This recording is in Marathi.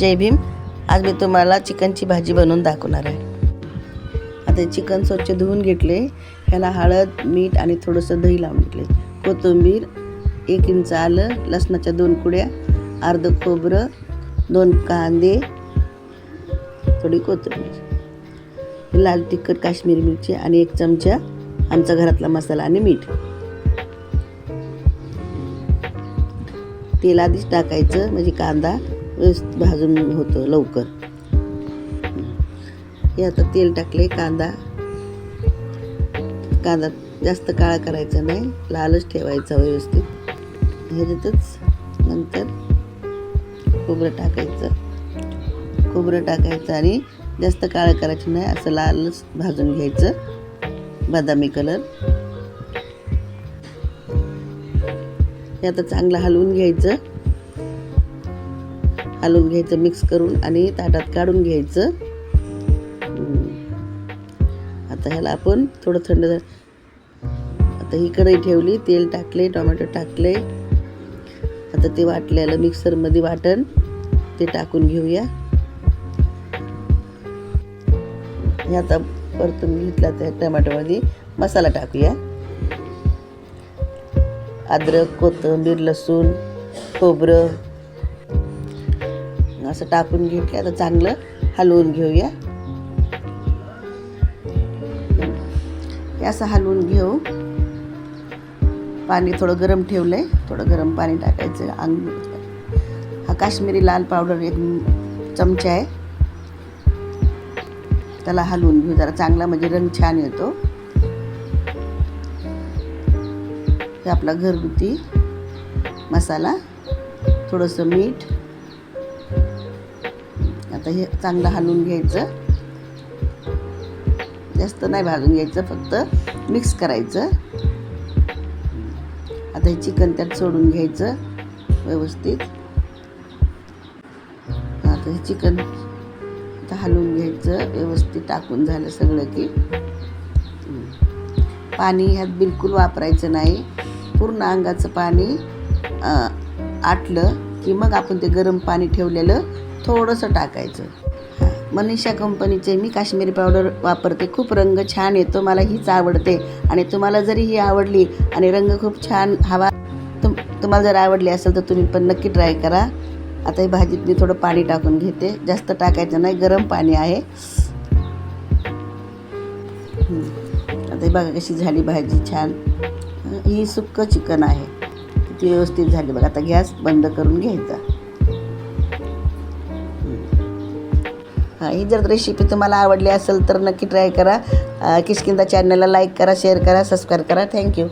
जय भीम. आज मी तुम्हाला चिकनची भाजी बनवून दाखवणार आहे. आता चिकन स्वच्छ धुवून घेतले. ह्याला हळद, मीठ आणि थोडंसं दही लावून घेतले. कोथिंबीर, 1 इंच आलं, लसणाच्या 2 कुड्या, अर्ध खोबरं, 2 कांदे, थोडी कोथिंबीर, लाल तिखट, काश्मीरी मिरची आणि 1 चमचा आमचा घरातला मसाला आणि मीठ. तेल आधीच टाकायचं म्हणजे कांदा व्यवस्थित भाजून होतो लवकर. हे आता तेल टाकले. कांदा जास्त काळा करायचा नाही, लालच ठेवायचा व्यवस्थित. ह्याच्यातच नंतर खोबरं टाकायचं आणि जास्त काळं करायचं नाही, असं लालच भाजून घ्यायचं, बदामी कलर. हे आता चांगलं हलवून घ्यायचं मिक्स करून आणि ताटात काढून घ्यायचं. आता ह्याला आपण थोडं थंड आता ही कढई ठेवली, तेल टाकले, टोमॅटो टाकले. आता ते वाटलेलं मिक्सरमध्ये वाटण ते टाकून घेऊया. हे आता परतून घेतला त्या टोमॅटोमध्ये मसाला टाकूया. अद्रक, कोथिंबीर, लसूण, खोबरं असं टाकून घेतलं. आता चांगलं हलवून घेऊया. हे असं हलवून घेऊ. पाणी थोडं गरम ठेवलंय, थोडं गरम पाणी टाकायचं. हा काश्मीरी लाल पावडर 1 चमचा आहे. त्याला हलवून घेऊ जरा चांगला, म्हणजे रंग छान येतो. हे आपला घरगुती मसाला, थोडंसं मीठ. आता हे चांगलं हलवून घ्यायचं, जास्त नाही भाजून घ्यायचं, फक्त मिक्स करायचं. आता हे चिकन त्यात सोडून घ्यायचं व्यवस्थित. आता हे चिकन आता हलवून घ्यायचं व्यवस्थित. टाकून झालं सगळं की पाणी ह्यात बिलकुल वापरायचं नाही. पूर्ण अंगाचं पाणी आटलं की मग आपण ते गरम पाणी ठेवलेलं थोडंसं टाकायचं. मनीषा कंपनीचे मी काश्मीरी पावडर वापरते. खूप रंग छान येतो, मला हीच आवडते. आणि तुम्हाला जरी ही आवडली आणि रंग खूप छान हवा तुम्हाला जर आवडली असेल तर तुम्ही पण नक्की ट्राय करा. आता ही भाजीत मी थोडं पाणी टाकून घेते, जास्त टाकायचं नाही, गरम पाणी आहे. आता ही बघा कशी झाली भाजी छान. ही सुक्कं चिकन आहे, ती व्यवस्थित झाली बघा. आता गॅस बंद करून घ्यायचा. ही जर रेसिपी तुम्हाला आवडली असेल तर नक्की ट्राय करा. किष्किंधा चॅनलला लाईक करा, शेअर करा, सबस्क्राईब करा. थँक्यू.